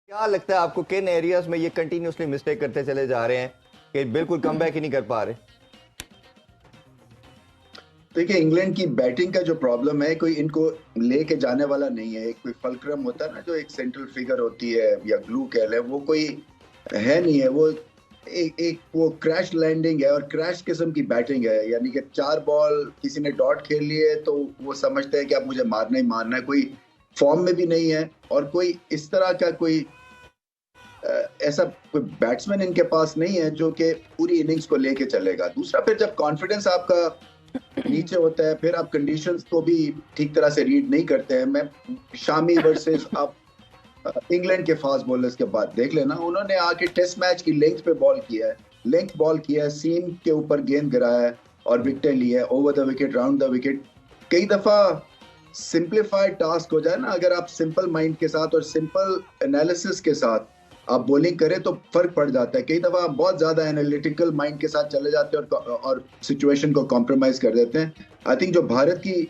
क्या लगता है आपको किन एरियाज में ये कंटिन्यूसली मिस्टेक करते चले जा रहे हैं कि बिल्कुल कमबैक ही नहीं कर पा रहे? देखिए, इंग्लैंड की बैटिंग का जो प्रॉब्लम है, कोई इनको लेके जाने वाला नहीं है। एक कोई फलक्रम होता है ना, जो एक सेंट्रल फिगर होती है या ग्लू कह लें, वो कोई है नहीं है। वो एक वो क्रैश लैंडिंग है और क्रैश किस्म की बैटिंग है। यानी कि 4 बॉल किसी ने डॉट खेल लिए तो वो समझते हैं कि अब मुझे मारना ही मारना है। कोई फॉर्म में भी नहीं है और कोई इस तरह का कोई ऐसा कोई बैट्समैन इनके पास नहीं है जो कि पूरी इनिंग्स को लेके चलेगा। दूसरा, फिर जब कॉन्फिडेंस आपका नीचे होता है, फिर आप कंडीशंस को भी ठीक तरह से रीड नहीं करते हैं। मैं शामी वर्सेस आप इंग्लैंड के फास्ट बॉलर्स के बाद देख लेना, उन्होंने आके टेस्ट मैच की लेंथ पे बॉल किया है, लेंथ बॉल किया है, सीम के ऊपर गेंद गिराया है और विकेटें ली है, over the wicket, round the wicket. कई दफा सिंप्लीफाइड टास्क हो जाए ना, अगर आप सिंपल माइंड के साथ और सिंपल एनालिसिस के साथ आप बॉलिंग करें तो फर्क पड़ जाता है। कई दफा आप बहुत ज्यादा एनालिटिकल माइंड के साथ चले जाते हैं और सिचुएशन को कॉम्प्रोमाइज कर देते हैं। आई थिंक जो भारत की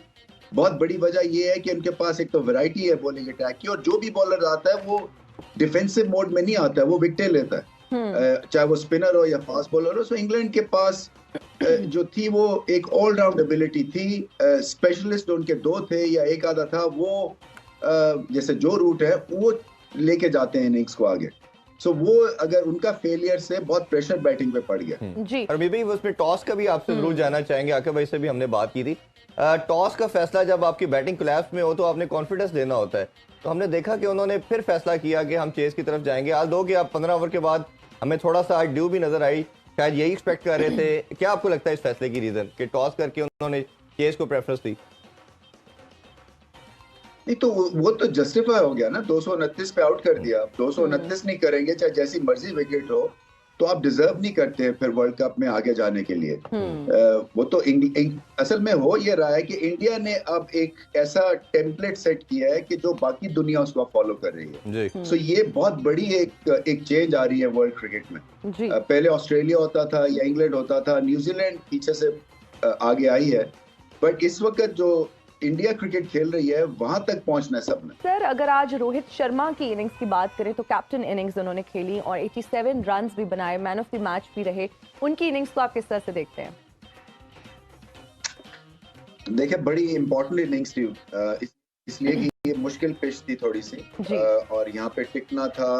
बहुत बड़ी वजह ये है कि उनके पास एक तो वैरायटी है बॉलिंग अटैक की, और जो भी बॉलर आता है वो डिफेंसिव मोड में नहीं आता है, वो विकेट लेता है, चाहे वो स्पिनर हो या फास्ट बॉलर हो। सो इंग्लैंड के पास जो थी वो एक ऑलराउंड एबिलिटी थी। स्पेशलिस्ट उनके 2 थे या एक आधा था, वो जैसे जो रूट है वो लेके जाते हैं इनिंग्स को आगे। सो वो अगर उनका फेलियर से बहुत प्रेशर बैटिंग पे पड़ गया जी। और भी उसमें टॉस का भी आपसे जरूर जानना चाहेंगे। आके भाई से भी हमने बात की थी, टॉस का फैसला जब आपकी बैटिंग कोलैप्स में हो तो आपने कॉन्फिडेंस देना होता है। तो हमने देखा कि उन्होंने फिर फैसला किया कि हम चेस की तरफ जाएंगे। आज दो कि आप 15 ओवर के बाद हमें थोड़ा सा आज ड्यू भी नजर आई, शायद यही एक्सपेक्ट कर रहे थे। क्या आपको लगता है इस फैसले की रीजन कि टॉस करके उन्होंने चेस को प्रेफरेंस दी? नहीं तो वो तो जस्टिफाई हो गया ना, 229 पे आउट कर दिया। 229 नहीं करेंगे चाहे जैसी मर्जी विकेट हो तो आप डिजर्व नहीं करते फिर वर्ल्ड कप में आगे जाने के लिए। वो तो असल में हो ये रहा है कि इंडिया ने अब एक ऐसा टेम्पलेट सेट किया है कि जो बाकी दुनिया उसको फॉलो कर रही है। सो ये बहुत बड़ी एक चेंज आ रही है वर्ल्ड क्रिकेट में। पहले ऑस्ट्रेलिया होता था या इंग्लैंड होता था, न्यूजीलैंड पीछे से आगे आई है, बट इस वक्त जो इंडिया क्रिकेट खेल रही है वहां तक पहुंचना है सबने। सर, अगर आज रोहित शर्मा की इनिंग्स की बात करें तो कैप्टन इनिंग्स उन्होंने खेली और 87 रन्स भी बनाए, मैन ऑफ द मैच भी रहे। उनकी इनिंग्स को आप किस तरह से देखते हैं? देखिए, बड़ी इंपॉर्टेंट इनिंग्स थी, इसलिए कि ये मुश्किल पिच थी थोड़ी सी, और यहाँ पे टिकना था,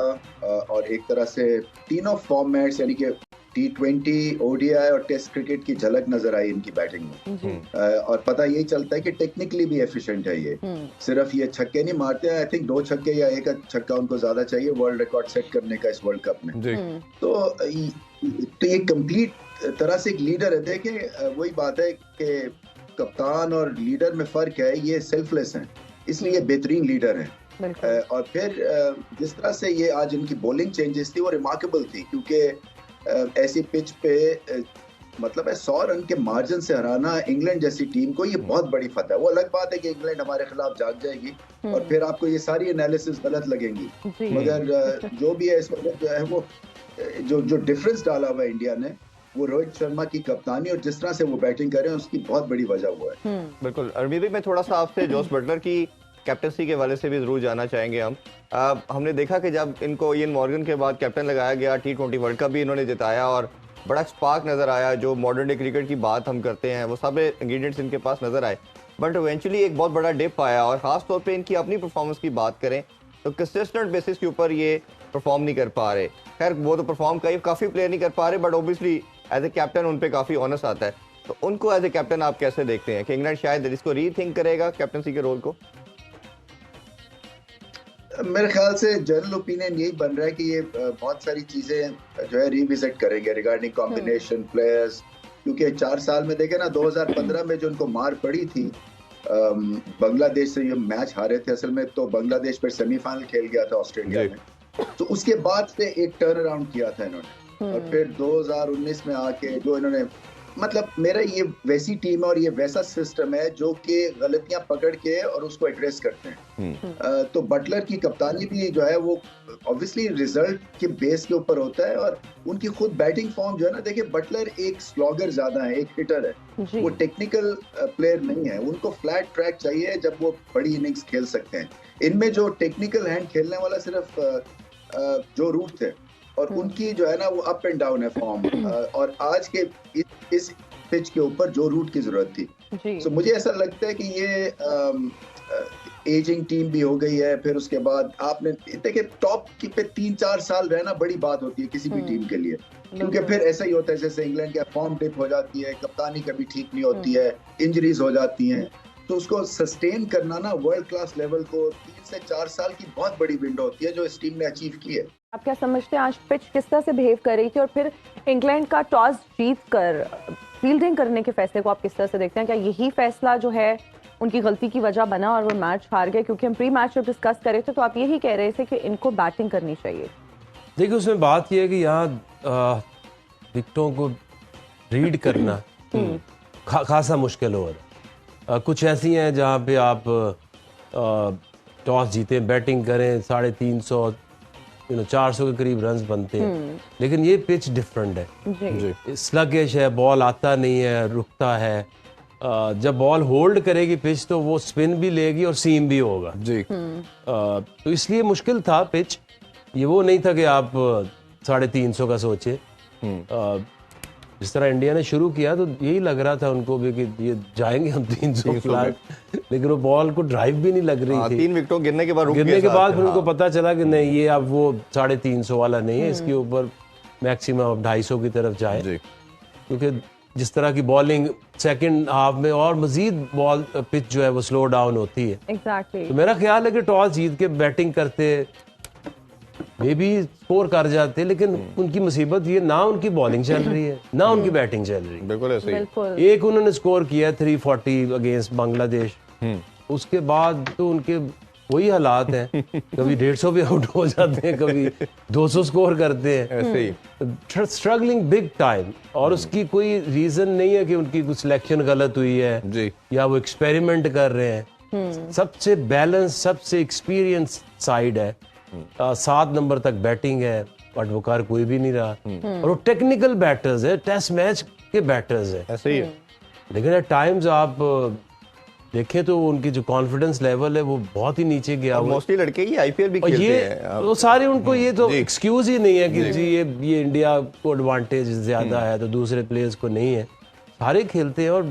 और एक तरह से तीनों फॉर्मेट्स यानी कि T20, ODI और टेस्ट क्रिकेट की झलक नजर आई इनकी बैटिंग में। और पता यही चलता है कि टेक्निकली भी एफिशिएंट है ये। सिर्फ ये छक्के नहीं मारते हैं, आई थिंक 2 छक्के या 1 छक्का उनको ज्यादा चाहिए वर्ल्ड रिकॉर्ड सेट करने का इस वर्ल्ड कप में। तो ये कंप्लीट तरह से एक लीडर है। देखिए, वही बात है कि कप्तान और लीडर में फर्क है, ये सेल्फलेस हैं इसलिए ये बेहतरीन लीडर हैं। और फिर जिस तरह से ये आज इनकी बॉलिंग चेंजेस थी वो रिमार्केबल थी, क्योंकि ऐसी पिच पे मतलब है 100 रन के मार्जिन से हराना इंग्लैंड जैसी टीम को, ये बहुत बड़ी फतह है। वो अलग बात है कि इंग्लैंड हमारे खिलाफ जाग जाएगी और फिर आपको ये सारी एनालिसिस गलत लगेंगी, मगर जो भी है इस वक्त जो है वो जो डिफरेंस डाला हुआ है इंडिया ने, वो रोहित शर्मा की कप्तानी और जिस तरह से वो बैटिंग कर रहे हैं उसकी बहुत बड़ी वजह हुआ है। बिल्कुल। अरबी भी मैं थोड़ा सा आपसे जोस बटलर की कैप्टनसी के वाले से भी जरूर जानना चाहेंगे हम। हमने देखा कि जब इनको इयन मॉर्गन के बाद कैप्टन लगाया गया, T20 वर्ल्ड कप भी इन्होंने जिताया और बड़ा स्पार्क नजर आया। जो मॉडर्न डे क्रिकेट की बात हम करते हैं वो सब इंग्रेडिएंट्स इनके पास नजर आए, बट इवेंचुअली एक बहुत बड़ा डिप आया। और खासतौर पे इनकी अपनी परफॉर्मेंस की बात करें तो कंसिस्टेंट बेसिस के ऊपर ये परफॉर्म नहीं कर पा रहे। खैर, वो तो परफॉर्म काफी प्लेयर नहीं कर पा रहे, but obviously as a captain उन पे काफी ऑनस आता है। तो उनको एज ए कैप्टन आप कैसे देखते हैं कि इंग्लैंड शायद इसको रीथिंक करेगा कैप्टनसी के रोल को? मेरे ख्याल से जनरल ओपिनियन यही बन रहा है कि ये बहुत सारी चीजें जो है रिविजिट करेंगे रिगार्डिंग कॉम्बिनेशन प्लेयर्स, क्योंकि 4 साल में देखे ना, 2015 में जो उनको मार पड़ी थी बांग्लादेश से, ये मैच हारे थे असल में, तो बांग्लादेश पर सेमीफाइनल खेल गया था ऑस्ट्रेलिया में, तो उसके बाद से एक टर्न अराउंड किया था इन्होंने। और फिर 2019 में आके जो इन्होंने, मतलब मेरा ये वैसी टीम है और ये वैसा सिस्टम है जो कि गलतियां पकड़ के और उसको एड्रेस करते हैं। तो बटलर की कप्तानी भी जो है वो ऑब्वियसली रिजल्ट के बेस के ऊपर होता है, और उनकी खुद बैटिंग फॉर्म जो है ना, देखिए बटलर एक स्लॉगर ज्यादा है, एक हिटर है, वो टेक्निकल प्लेयर नहीं है। उनको फ्लैट ट्रैक चाहिए जब वो बड़ी इनिंग्स खेल सकते हैं। इनमें जो टेक्निकल हैंड खेलने वाला सिर्फ जो रूट थे और उनकी जो है ना वो अप एंड डाउन है फॉर्म, और आज के इस पिच के ऊपर जो रूट की जरूरत थी। सो मुझे ऐसा लगता है कि ये एजिंग टीम भी हो गई है। फिर उसके बाद आपने देखिए टॉप की पे 3-4 साल रहना बड़ी बात होती है किसी भी टीम के लिए, क्योंकि फिर ऐसा ही होता है जैसे इंग्लैंड का फॉर्म डिप हो जाती है, कप्तानी कभी ठीक नहीं होती है, इंजरीज हो जाती हैं, तो उसको सस्टेन करना ना वर्ल्ड क्लास लेवल को 3 से 4 साल की बहुत बड़ी विंडो होती है जो इस टीम ने अचीव की है। आप क्या समझते हैं आज पिच किस तरह से बिहेव कर रही थी और फिर इंग्लैंड का टॉस जीत कर फील्डिंग करने के फैसले को आप किस तरह से देखते हैं? क्या यही फैसला जो है उनकी गलती की वजह बना और वो मैच हार गए? क्योंकि हम प्री मैच जब डिस्कस कर रहे थे तो आप यही कह रहे थे कि इनको बैटिंग करनी चाहिए। देखिए उसमें बात यह है कि यहाँ विकेटों को रीड करना खासा मुश्किल हो रहा है। कुछ ऐसी हैं जहाँ पे आप टॉस जीते, बैटिंग करें, 350 400 के करीब रन्स बनते हैं, लेकिन ये पिच डिफरेंट है, स्लगिश है, बॉल आता नहीं है, रुकता है। जब बॉल होल्ड करेगी पिच तो वो स्पिन भी लेगी और सीम भी होगा जी। तो इसलिए मुश्किल था पिच, ये वो नहीं था कि आप 350 का सोचे। जिस तरह इंडिया ने शुरू किया तो यही लग रहा था उनको भी कि ये जाएंगे हम 300 फ्लैट, लेकिन वो बॉल को ड्राइव भी नहीं लग रही थी। 3 विकेटों गिरने के बाद फिर उनको पता चला कि नहीं ये अब वो 350 वाला नहीं है, इसके ऊपर मैक्सिमम अब 250 की तरफ जाए, क्योंकि जिस तरह की बॉलिंग सेकंड हाफ में और मजीद बॉल पिच जो है वो स्लो डाउन होती है। तो मेरा ख्याल है कि टॉस जीत के बैटिंग करते मे भी स्कोर कर जाते, लेकिन उनकी मुसीबत ये ना उनकी बॉलिंग चल रही है ना उनकी बैटिंग चल रही है। बिल्कुल ऐसे ही। एक उन्होंने स्कोर किया 340 अगेंस्ट बांग्लादेश, उसके बाद तो उनके वही हालात हैं, कभी 150 भी आउट हो जाते हैं, कभी 200 स्कोर करते हैं, ऐसे ही स्ट्रगलिंग बिग टाइम। और उसकी कोई रीजन नहीं है कि उनकी कुछ सिलेक्शन गलत हुई है जी, या वो एक्सपेरिमेंट कर रहे हैं। सबसे बैलेंस, सबसे एक्सपीरियंस साइड है, 7 नंबर तक बैटिंग है, बट वो कर कोई भी नहीं रहा। और वो टेक्निकल बैटर्स है, टेस्ट मैच के बैटर्स है, ऐसे ही है। लेकिन एट टाइम्स आप देखें तो उनकी जो कॉन्फिडेंस लेवल है वो बहुत ही नीचे गया। मोस्टली लड़के ही आईपीएल भी खेलते हैं, वो सारे उनको ये तो एक्सक्यूज ही नहीं है कि जी ये इंडिया को एडवांटेज ज्यादा है तो दूसरे प्लेयर्स को नहीं है। सारे खेलते हैं और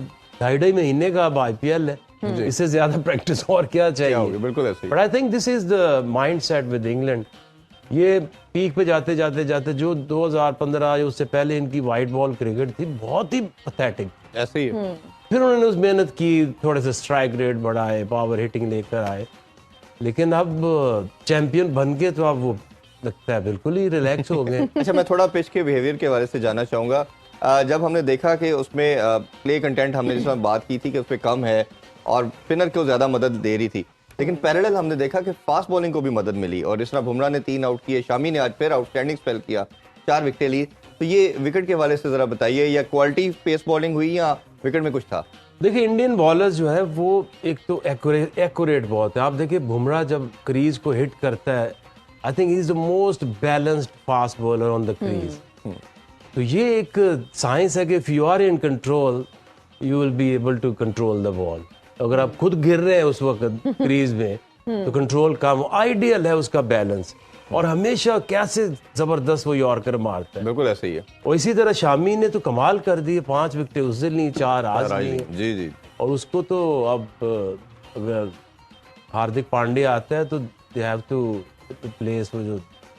2.5 महीने का अब आईपीएल है, इससे ज्यादा प्रैक्टिस और क्या चाहिए। बिल्कुल ऐसे। But I think this is the mindset with England. ये पीक पे जाते जाते जाते जो 2015 या उससे पहले इनकी वाइट बॉल क्रिकेट थी बहुत ही पैथेटिक, ऐसे ही। फिर उन्होंने उस मेहनत की, थोड़े से स्ट्राइक रेट बढ़ाए, पावर हिटिंग लेकर आए, लेकिन अब चैंपियन बन के तो अब वो लगता है बिल्कुल ही रिलैक्स हो गए। अच्छा, मैं थोड़ा पिच के बिहेवियर के बारे से जानना चाहूंगा। जब हमने देखा कि उसमें प्ले कंटेंट हमने जिसमें बात की थी कि उसमें कम है और स्पिनर को ज्यादा मदद दे रही थी, लेकिन पैरेलल हमने देखा कि फास्ट बॉलिंग को भी मदद मिली। और जिस तरह बुमराह ने 3 आउट किए, शामी ने आज फिर आउटस्टैंडिंग स्पेल किया, 4 विकेटें ली। तो ये विकेट के वाले से जरा बताइए, या क्वालिटी पेस बॉलिंग हुई या विकेट में कुछ था? देखिए इंडियन बॉलर्स जो है वो एक तो एक्यूरेट बहुत है। आप देखिए बुमराह जब क्रीज को हिट करता है, I think he is the most balanced fast bowler on the crease. तो ये एक साइंस है कि if you are in control you will be able to control the ball. अगर आप खुद गिर रहे हैं उस वक्त क्रीज में तो कंट्रोल कम, आइडियल है उसका बैलेंस। और हमेशा कैसे जबरदस्त वो यॉर्कर मारता है, बिल्कुल ऐसे ही है। और इसी तरह शामी ने तो कमाल कर दी, 5 विकेटें उस दिन ली, 4 आज ली जी जी। और उसको तो अब अगर हार्दिक पांड्या आता है तो दे हैव टू प्लेस वो जो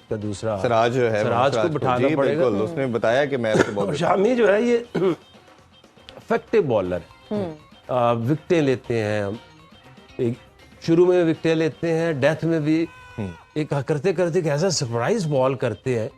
का दूसरा सिराज है, सिराज को बिठाना पड़ेगा। उसने बताया कि मैं और शामी जो है ये इफेक्टिव बॉलर है, विकेटें लेते हैं, शुरू में विकेटें लेते हैं, डेथ में भी एक करते करते ऐसा सरप्राइज बॉल करते हैं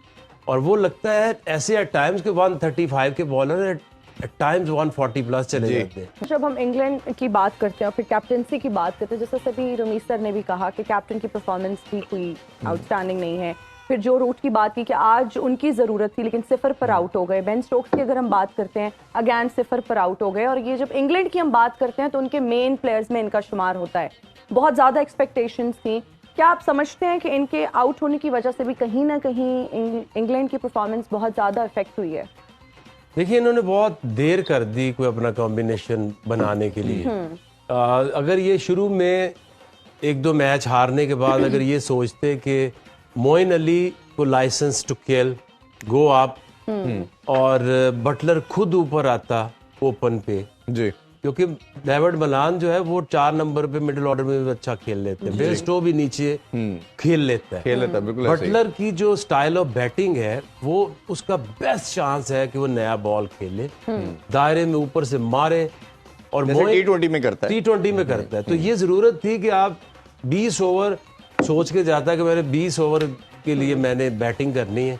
और वो लगता है ऐसे एट टाइम्स के 135 के बॉलर एट टाइम्स 140 प्लस चले जाते हैं। जब हम इंग्लैंड की बात करते हैं और फिर कैप्टनसी की बात करते हैं, जैसे सभी रमीज सर ने भी कहा कि कैप्टन की परफॉर्मेंस भी कोई आउटस्टैंडिंग नहीं है। फिर जो रूट की बात की कि आज उनकी जरूरत थी लेकिन 0 पर आउट हो गए। बेन स्टोक्स की अगर हम बात करते हैं अगेन 0 पर आउट हो गए। और ये जब इंग्लैंड की हम बात करते हैं तो उनके मेन प्लेयर्स में इनका शुमार होता है। बहुत ज्यादा एक्सपेक्टेशंस थी। क्या आप समझते हैं कि इनके आउट होने की वजह से भी कहीं ना कहीं इंग्लैंड की परफॉर्मेंस बहुत ज्यादा इफेक्ट हुई है? देखिए इन्होंने बहुत देर कर दी कोई अपना कॉम्बिनेशन बनाने के लिए। अगर ये शुरू में 1-2 मैच हारने के बाद अगर ये सोचते कि मोइन अली को licence to kill go up, और बटलर खुद ऊपर आता ओपन पे जी, क्योंकि डेविड मलान जो है वो 4 नंबर पे मिडिल ऑर्डर में भी अच्छा खेल लेते हैं, बेस्टो भी नीचे खेल लेता है। बिल्कुल ऐसे ही। बटलर की जो स्टाइल ऑफ बैटिंग है वो उसका बेस्ट चांस है कि वो नया बॉल खेले, दायरे में ऊपर से मारे, और जैसे T20 में करता है। T20 में करता है। तो ये जरूरत थी कि आप 20 ओवर सोच के जाता है कि मैंने 20 ओवर के लिए मैंने बैटिंग करनी है,